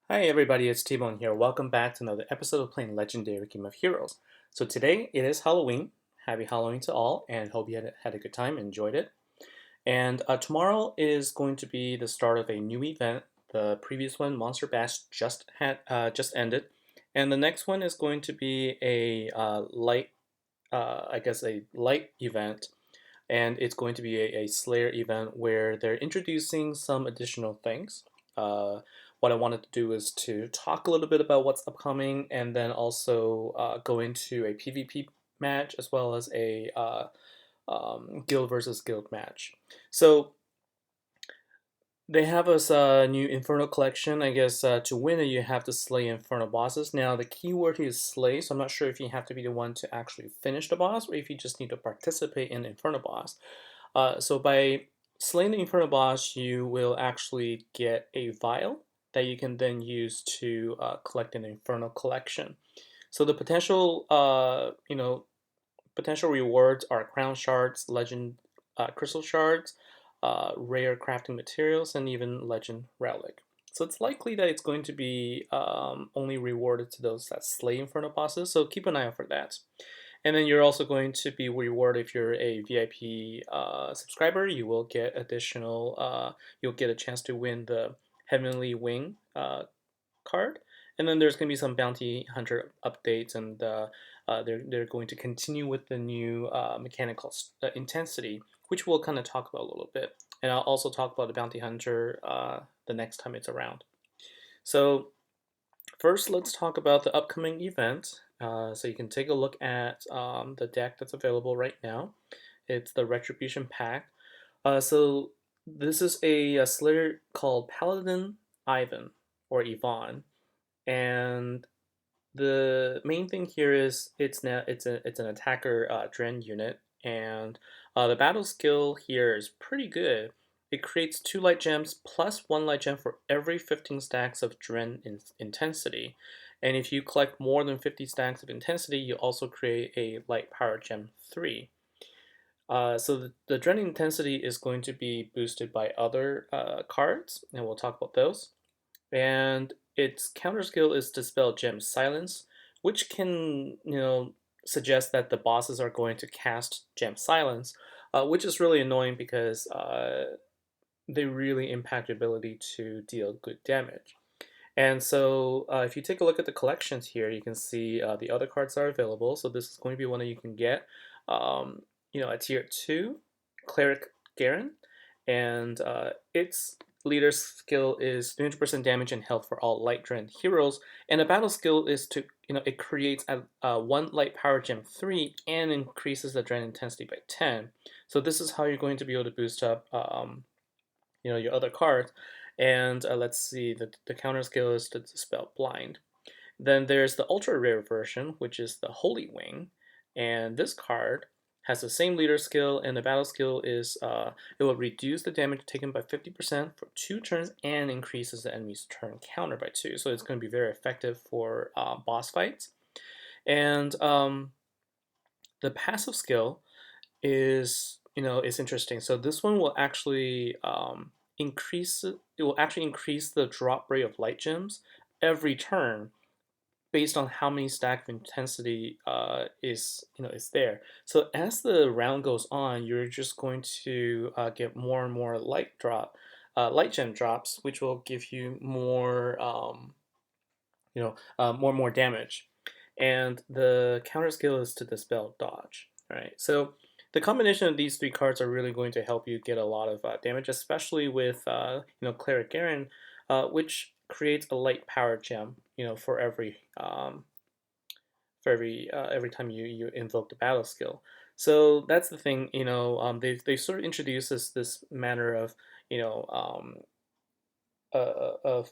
Hi everybody, it's T-Bone here. Welcome back to another episode of playing Legendary Game of Heroes. So today it is Halloween. Happy Halloween to all, and hope you had a good time, enjoyed it. And tomorrow is going to be the start of a new event. The previous one, Monster Bash, just ended, and the next one is going to be a a light event, and it's going to be a Slayer event where they're introducing some additional things. What I wanted to do is to talk a little bit about what's upcoming, and then also go into a PvP match as well as a guild versus guild match. So they have us a new Infernal collection. I guess to win it, you have to slay Infernal bosses. Now, the keyword here is slay, so I'm not sure if you have to be the one to actually finish the boss or if you just need to participate in the Infernal boss. So by slaying the Infernal boss, you will actually get a vial that you can then use to collect an Infernal collection. So the potential rewards are crown shards, legend crystal shards, rare crafting materials, and even legend relic. So it's likely that it's going to be only rewarded to those that slay Infernal bosses, so keep an eye out for that. And then you're also going to be rewarded if you're a VIP subscriber. You will get you'll get a chance to win the Heavenly Wing card. And then there's going to be some bounty hunter updates, and they're going to continue with the new mechanical intensity, which we'll kind of talk about a little bit. And I'll also talk about the bounty hunter the next time it's around. So first, let's talk about the upcoming event. So you can take a look at the deck that's available right now. It's the Retribution Pack. So this is a Slayer called Paladin Ivon or Ivon, and the main thing here is it's an attacker Dren unit, and the battle skill here is pretty good. It creates 2 light gems plus 1 light gem for every 15 stacks of Dren intensity. And if you collect more than 50 stacks of intensity, you also create a light power gem 3. So the Dren intensity is going to be boosted by other cards, and we'll talk about those. And its counter skill is Dispel Gem Silence, which can, suggest that the bosses are going to cast Gem Silence, which is really annoying because they really impact your ability to deal good damage. And so if you take a look at the collections here, you can see the other cards are available. So this is going to be one that you can get. A tier 2, Cleric Garen, and its leader skill is 300% damage and health for all light Dren heroes. And the battle skill is it creates a 1 light power gem 3 and increases the Dren intensity by 10. So this is how you're going to be able to boost up your other cards. And let's see, the counter skill is to Dispel Blind. Then there's the ultra rare version, which is the Holy Wing, and this card has the same leader skill, and the battle skill is it will reduce the damage taken by 50% for 2 turns and increases the enemy's turn counter by 2. So it's going to be very effective for boss fights. And the passive skill is interesting. So this one will actually increase the drop rate of light gems every turn based on how many stack of intensity is there. So as the round goes on, you're just going to get more and more light gem drops, which will give you more and more damage. And the counter skill is to Dispel Dodge. All right, so the combination of these 3 cards are really going to help you get a lot of damage, especially with Cleric Garen, which creates a light power gem, every time you invoke the battle skill. So that's the thing, they sort of introduced this manner of of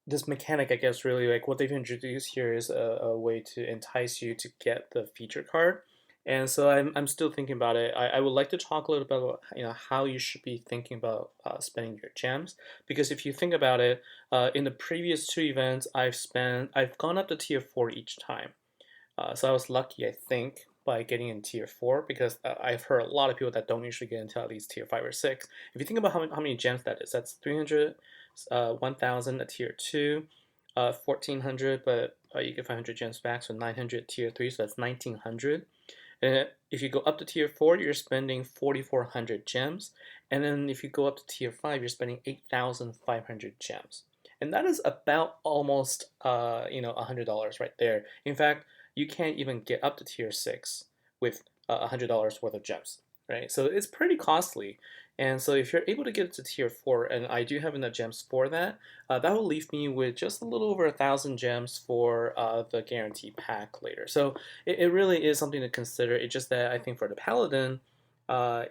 this mechanic, I guess, really like what they've introduced here is a way to entice you to get the feature card. And so I'm still thinking about it. I would like to talk a little bit about how you should be thinking about spending your gems, because if you think about it, in the previous 2 events I've gone up to tier 4 each time. So I was lucky, I think, by getting in tier 4, because I've heard a lot of people that don't usually get into at least tier 5 or 6. If you think about how many gems that is, that's 1,000 at tier 2, 1,400, but you get 500 gems back, so 900 at tier 3, so that's 1,900. And if you go up to tier 4, you're spending 4,400 gems. And then if you go up to tier 5, you're spending 8,500 gems. And that is about almost $100 right there. In fact, you can't even get up to tier 6 with $100 worth of gems, right? So it's pretty costly. And so if you're able to get to tier 4, and I do have enough gems for that, that will leave me with just a little over 1,000 gems for the guarantee pack later. So it really is something to consider. It's just that I think for the Paladin,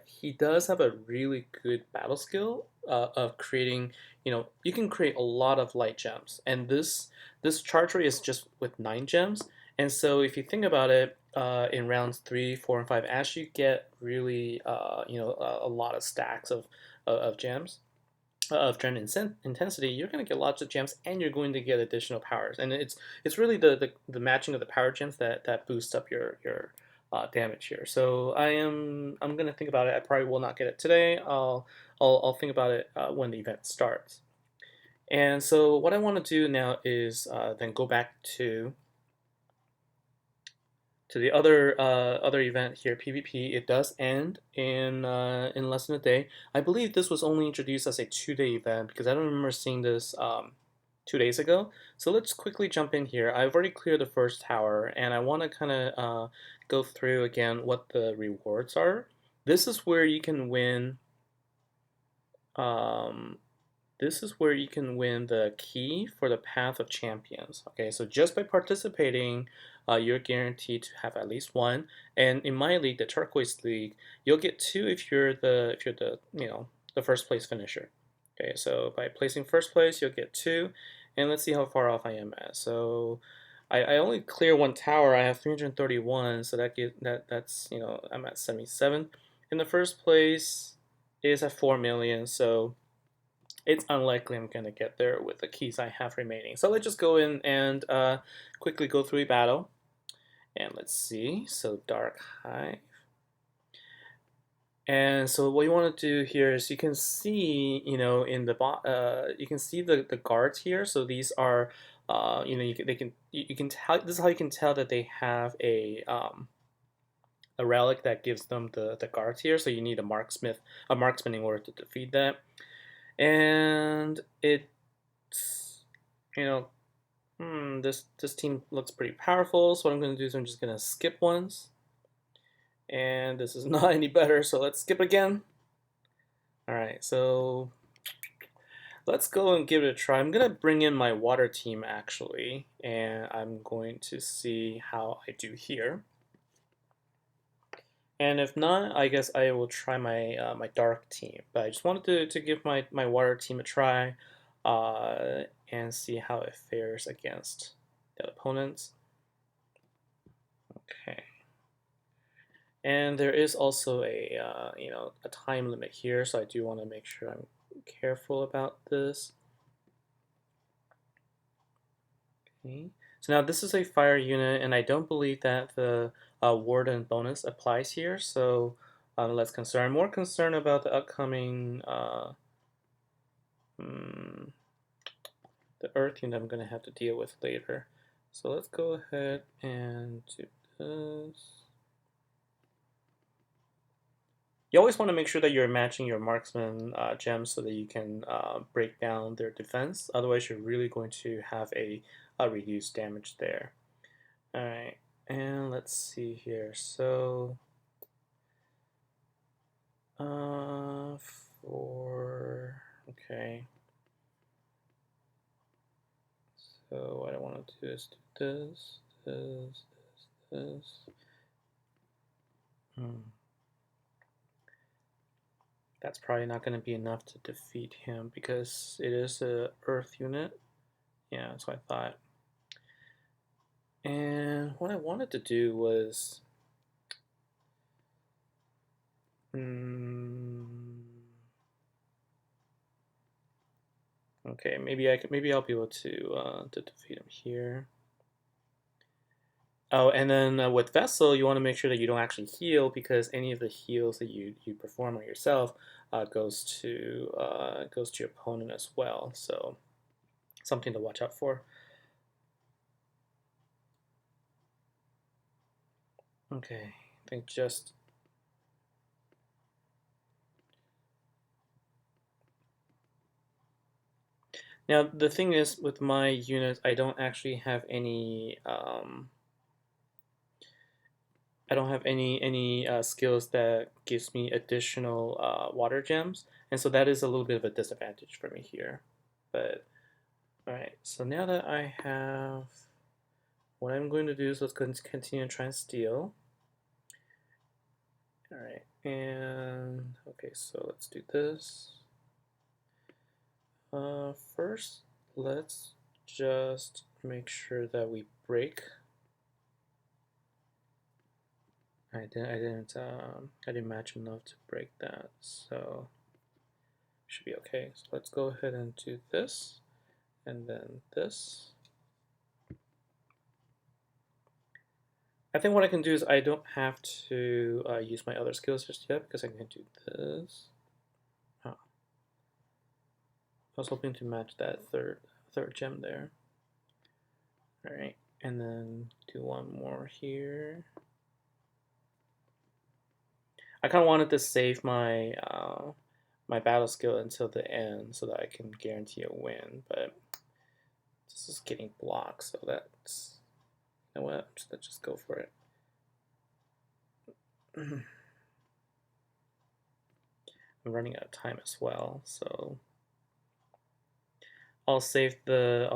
he does have a really good battle skill of creating. You can create a lot of light gems, and this charge rate is just with 9 gems. And so if you think about it, in rounds 3, 4, and 5, as you get really a lot of stacks of gems of gem intensity, you're going to get lots of gems, and you're going to get additional powers. And it's really the matching of the power gems that boosts up your damage here. So I'm going to think about it. I probably will not get it today. I'll think about it when the event starts. And so what I want to do now is then go back to the other event here, PvP. It does end in less than a day. I believe this was only introduced as a 2-day event because I don't remember seeing this 2 days ago. So let's quickly jump in here. I've already cleared the first tower, and I want to kind of go through again what the rewards are. This is where you can win. Um, this is where you can win the key for the Path of Champions. Okay, so just by participating, you're guaranteed to have at least one. And in my league, the Turquoise League, you'll get two if you're the first place finisher. Okay, so by placing first place, you'll get two. And let's see how far off I am at. So I only clear one tower. I have 331, so that's I'm at 77. In the first place is at 4 million, so it's unlikely I'm going to get there with the keys I have remaining. So let's just go in and quickly go through a battle. And let's see. So Dark Hive. And so what you want to do here is you can see, in the you can see the guards here. So these are, you can tell. This is how you can tell that they have a relic that gives them the guards here. So you need a marksman in order to defeat that. And it's, this team looks pretty powerful. So what I'm going to do is I'm just going to skip ones. And this is not any better, so let's skip again. Alright, so let's go and give it a try. I'm going to bring in my water team, actually, and I'm going to see how I do here. And if not, I guess I will try my dark team. But I just wanted to give my water team a try and see how it fares against the opponents. Okay. And there is also a time limit here, so I do want to make sure I'm careful about this. Okay. So now this is a fire unit, and I don't believe that the warden bonus applies here. So let's consider. I'm more concerned about the upcoming the earth unit I'm going to have to deal with later. So let's go ahead and do this. You always want to make sure that you're matching your marksman gems so that you can break down their defense. Otherwise, you're really going to have a reduced damage there. Alright, and let's see here. So, okay. So what I want to do is do this. That's probably not going to be enough to defeat him because it is a earth unit. Yeah, that's what I thought. And what I wanted to do was okay, maybe I'll be able to defeat him here. Oh, and then with Vessel, you want to make sure that you don't actually heal because any of the heals that you perform on yourself goes to your opponent as well. So something to watch out for. Okay, I think just now the thing is with my units, I don't actually have any. I don't have any skills that gives me additional water gems, and so that is a little bit of a disadvantage for me here. But all right, so now that I have what I'm going to do is let's continue and try and steal. All right, and okay, so let's do this. First, let's just make sure that we break. I didn't match enough to break that, so should be okay. So let's go ahead and do this, and then this. I think what I can do is I don't have to use my other skills just yet because I can do this. Oh, I was hoping to match that third gem there. All right, and then do one more here. I kind of wanted to save my my battle skill until the end so that I can guarantee a win, but this is getting blocked, so that's, you know what, let's just go for it. I'm running out of time as well, so I'll save the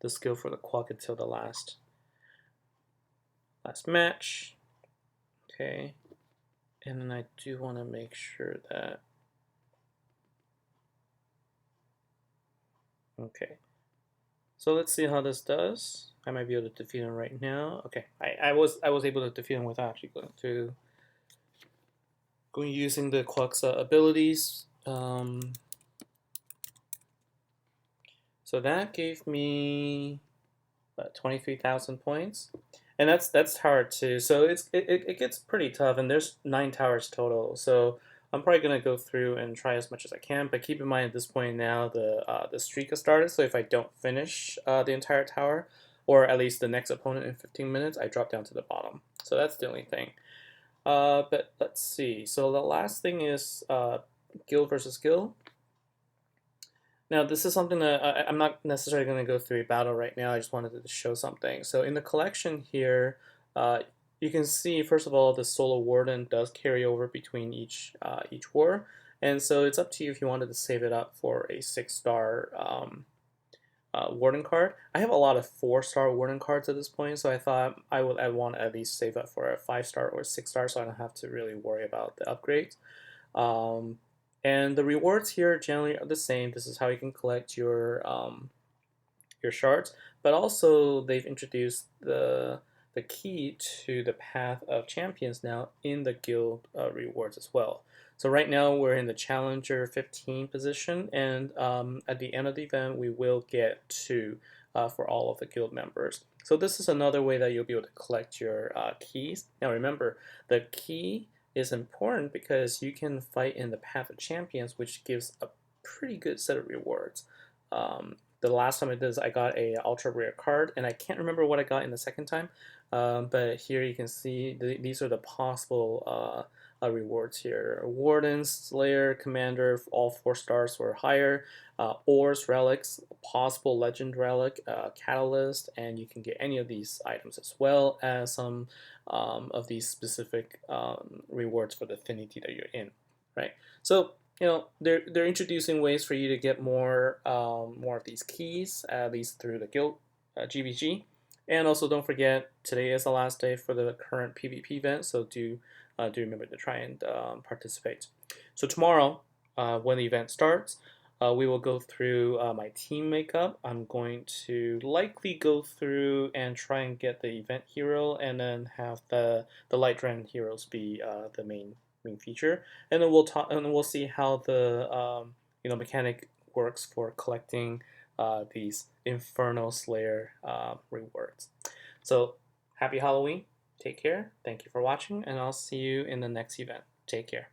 skill for the quack until the last match. Okay, and then I do want to make sure that okay. So let's see how this does. I might be able to defeat him right now. Okay, I was able to defeat him without actually going using the Quack's abilities. So that gave me 23,000 points, and that's hard too. So it gets pretty tough, and there's 9 towers total. So I'm probably gonna go through and try as much as I can. But keep in mind at this point now the streak has started. So if I don't finish the entire tower, or at least the next opponent in 15 minutes, I drop down to the bottom. So that's the only thing. But let's see. So the last thing is guild versus guild. Now, this is something that I'm not necessarily going to go through a battle right now. I just wanted to show something. So in the collection here, you can see, first of all, the Solo Warden does carry over between each war. And so it's up to you if you wanted to save it up for a 6-star Warden card. I have a lot of 4-star Warden cards at this point, so I thought I'd want to at least save up for a 5-star or 6-star so I don't have to really worry about the upgrades. And the rewards here generally are the same. This is how you can collect your shards, but also they've introduced the key to the path of champions now in the guild rewards as well. So right now we're in the Challenger 15 position, and at the end of the event we will get 2 for all of the guild members. So this is another way that you'll be able to collect your keys. Now remember, the key is important because you can fight in the Path of Champions, which gives a pretty good set of rewards. The last time I did this, I got a ultra rare card, and I can't remember what I got in the second time. But here you can see these are the possible rewards here: Warden, Slayer, Commander, all 4 stars or higher. Ores, relics, possible legend relic, catalyst, and you can get any of these items as well as some of these specific rewards for the affinity that you're in, right? So you know they're introducing ways for you to get more of these keys, at least through the guild GBG. And also don't forget today is the last day for the current PvP event, so do remember to try and participate. So tomorrow, when the event starts, we will go through my team makeup. I'm going to likely go through and try and get the event hero, and then have the light dragon heroes be the main feature. And then we'll talk, and then we'll see how the mechanic works for collecting these Infernal Slayer rewards. So Happy Halloween. Take care. Thank you for watching, and I'll see you in the next event. Take care.